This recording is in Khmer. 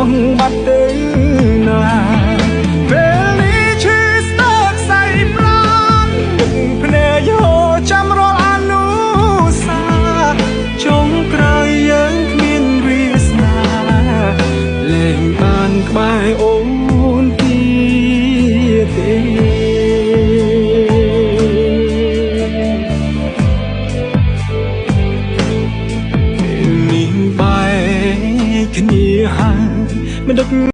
ងបាត់ទេណាពេលនេះឈឺស្ទើរខ្សែប្លន់ទឹកភ្នែកយោចាំរាល់អនុសាចុងក្រោយយើងគ្មានវាសនាលែងបានក្បែរអូនទៀតទេគ្នាហើយមិនដឹក